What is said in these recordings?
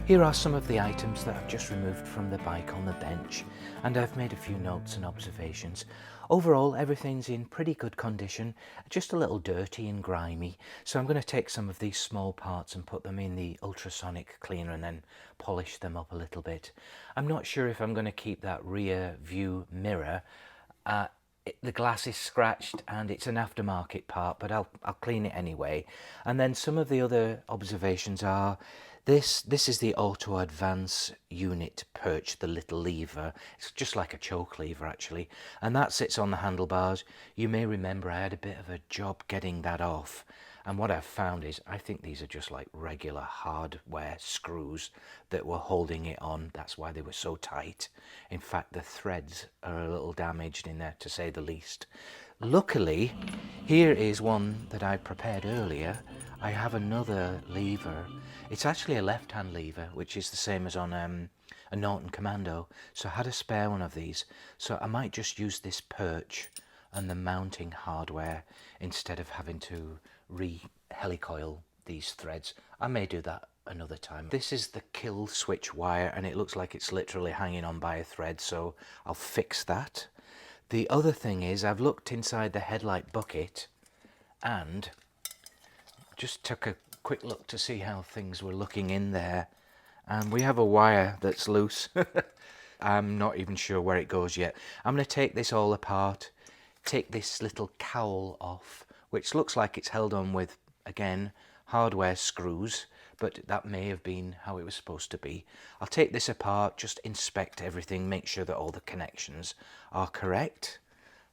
Here are some of the items that I've just removed from the bike on the bench, and I've made a few notes and observations. Overall, everything's in pretty good condition, just a little dirty and grimy, so I'm going to take some of these small parts and put them in the ultrasonic cleaner and then polish them up a little bit. I'm not sure if I'm going to keep that rear view mirror. The glass is scratched and it's an aftermarket part, but I'll clean it anyway. And then some of the other observations are this is the auto advance unit perch, the little lever. It's just like a choke lever actually, and that sits on the handlebars. You may remember I had a bit of a job getting that off, and what I've found is I think these are just like regular hardware screws that were holding it on. That's why they were so tight. In fact, the threads are a little damaged in there, to say the least. Luckily, here is one that I prepared earlier. I have another lever. It's actually a left-hand lever, which is the same as on a Norton Commando. So I had a spare one of these. So I might just use this perch and the mounting hardware instead of having to re-helicoil these threads. I may do that another time. This is the kill switch wire, and it looks like it's literally hanging on by a thread, so I'll fix that. The other thing is I've looked inside the headlight bucket and just took a quick look to see how things were looking in there, and we have a wire that's loose. I'm not even sure where it goes yet. I'm going to take this all apart, take this little cowl off, which looks like it's held on with, again, hardware screws, but that may have been how it was supposed to be. I'll take this apart, just inspect everything, make sure that all the connections are correct.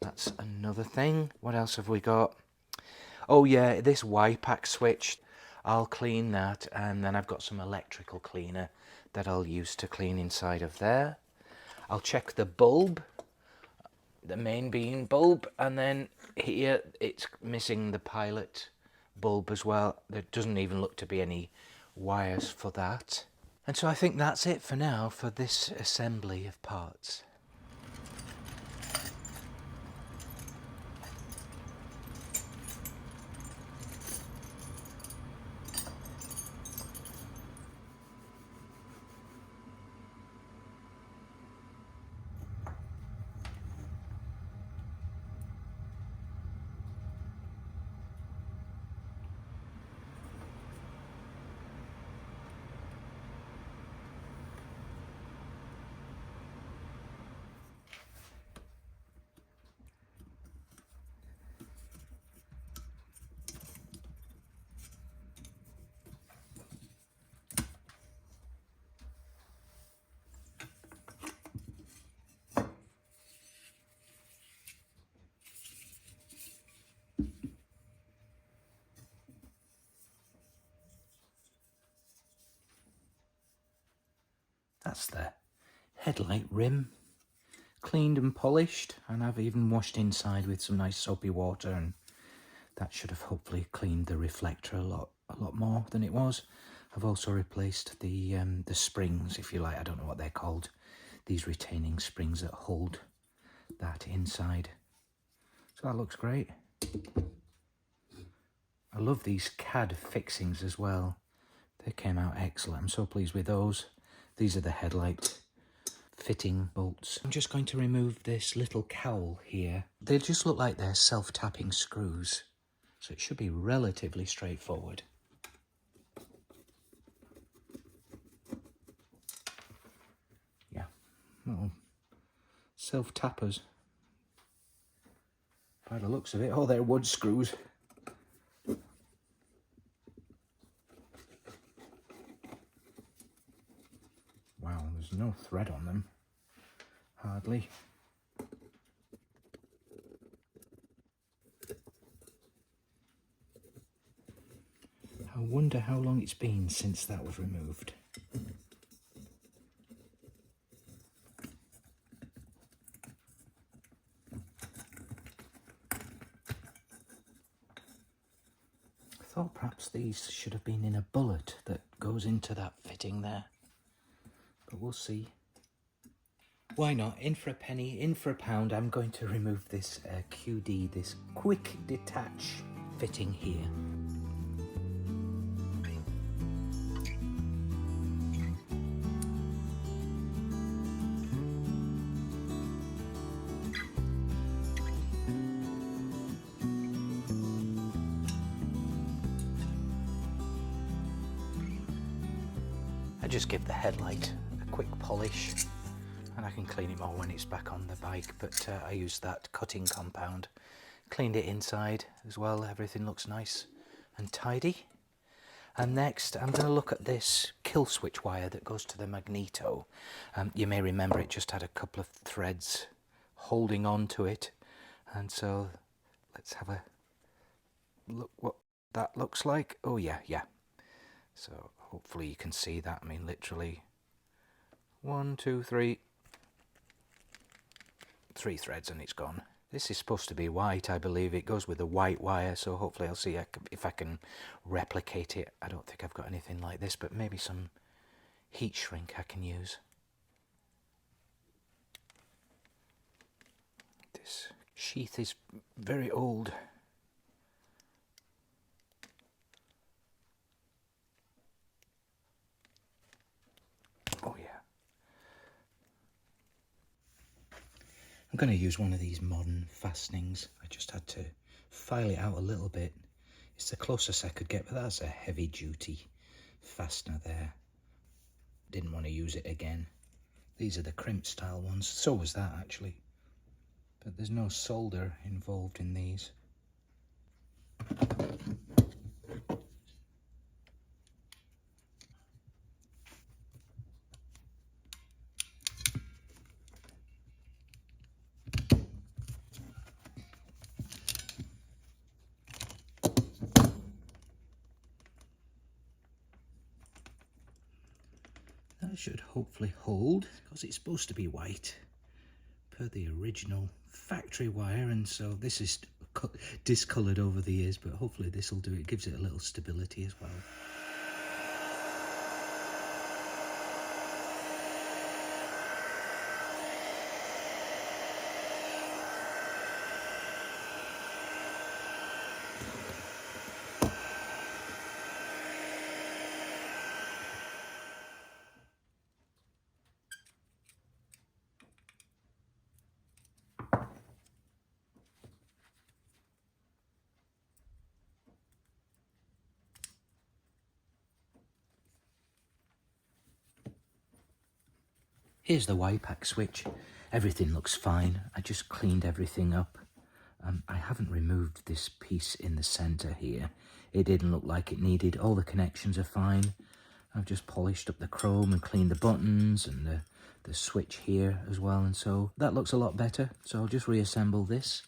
That's another thing. What else have we got? Oh yeah, this Y-pack switch, I'll clean that, and then I've got some electrical cleaner that I'll use to clean inside of there. I'll check the bulb, the main beam bulb, and then here it's missing the pilot bulb as well. There doesn't even look to be any wires for that. And so I think that's it for now for this assembly of parts. That's the headlight rim, cleaned and polished, and I've even washed inside with some nice soapy water, and that should have hopefully cleaned the reflector a lot more than it was. I've also replaced the springs, if you like. I don't know what they're called. These retaining springs that hold that inside. So that looks great. I love these CAD fixings as well. They came out excellent. I'm so pleased with those. These are the headlight fitting bolts. I'm just going to remove this little cowl here. They just look like they're self-tapping screws, so it should be relatively straightforward. Yeah, little self-tappers. By the looks of it, oh, they're wood screws. Wow, there's no thread on them, hardly. I wonder how long it's been since that was removed. I thought perhaps these should have been in a bullet that goes into that fitting there, but we'll see. Why not? In for a penny, in for a pound. I'm going to remove this QD, this quick detach fitting here. just give the headlight a quick polish, and I can clean it more when it's back on the bike, but I used that cutting compound. Cleaned it inside as well, everything looks nice and tidy. And next I'm going to look at this kill switch wire that goes to the magneto. You may remember it just had a couple of threads holding on to it, and so let's have a look what that looks like. Oh yeah. So hopefully you can see that. I mean, literally 1, 2, 3 threads and it's gone. This is supposed to be white, I believe. It goes with a white wire, so hopefully I'll see if I can replicate it. I don't think I've got anything like this, but maybe some heat shrink I can use. This sheath is very old. Oh yeah. I'm going to use one of these modern fastenings. I just had to file it out a little bit. It's the closest I could get, but that's a heavy duty fastener there. Didn't want to use it again. These are the crimp style ones. So was that actually. But there's no solder involved in these. That should hopefully hold, because it's supposed to be white per the original factory wire, and so this is discoloured over the years, but hopefully this will do it. Gives it a little stability as well. Here's the Y-pack switch. Everything looks fine. I just cleaned everything up. I haven't removed this piece in the centre here. It didn't look like it needed. All the connections are fine. I've just polished up the chrome and cleaned the buttons and the switch here as well, and so that looks a lot better. So I'll just reassemble this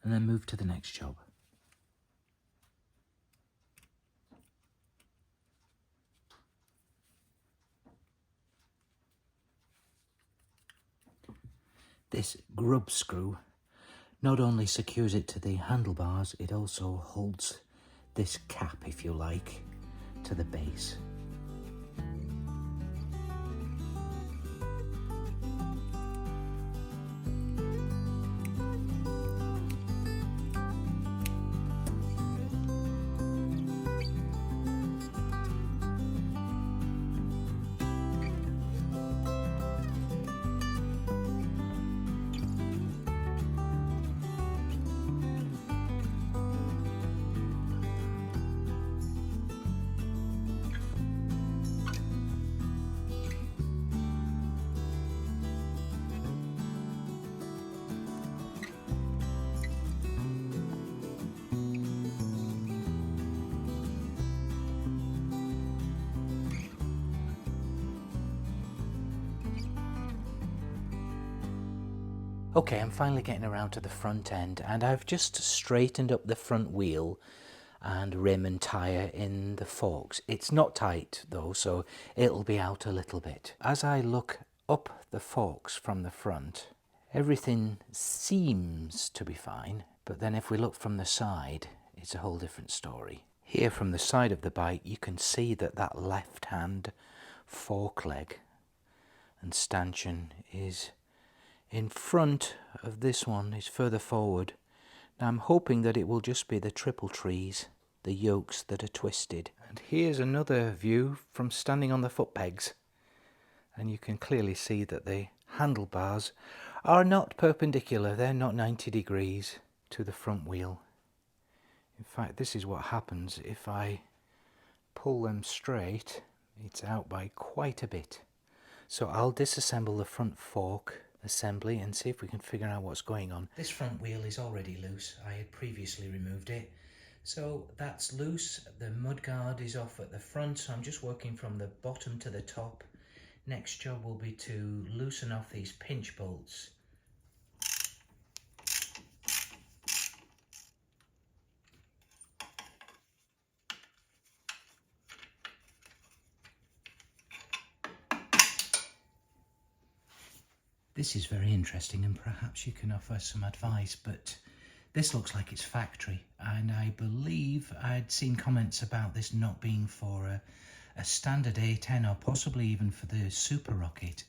and then move to the next job. This grub screw not only secures it to the handlebars, it also holds this cap, if you like, to the base. Okay, I'm finally getting around to the front end, and I've just straightened up the front wheel and rim and tyre in the forks. It's not tight though, so it'll be out a little bit. As I look up the forks from the front, everything seems to be fine, but then if we look from the side, it's a whole different story. Here from the side of the bike, you can see that that left hand fork leg and stanchion is in front of this one, is further forward. Now I'm hoping that it will just be the triple trees, the yokes that are twisted. And here's another view from standing on the foot pegs. And you can clearly see that the handlebars are not perpendicular, they're not 90 degrees to the front wheel. In fact, this is what happens if I pull them straight. It's out by quite a bit. So I'll disassemble the front fork assembly and see if we can figure out what's going on. This front wheel is already loose. I had previously removed it. So that's loose. The mudguard is off at the front, so I'm just working from the bottom to the top. Next job will be to loosen off these pinch bolts. This is very interesting and perhaps you can offer some advice, but this looks like it's factory, and I believe I'd seen comments about this not being for a standard A10 or possibly even for the Super Rocket.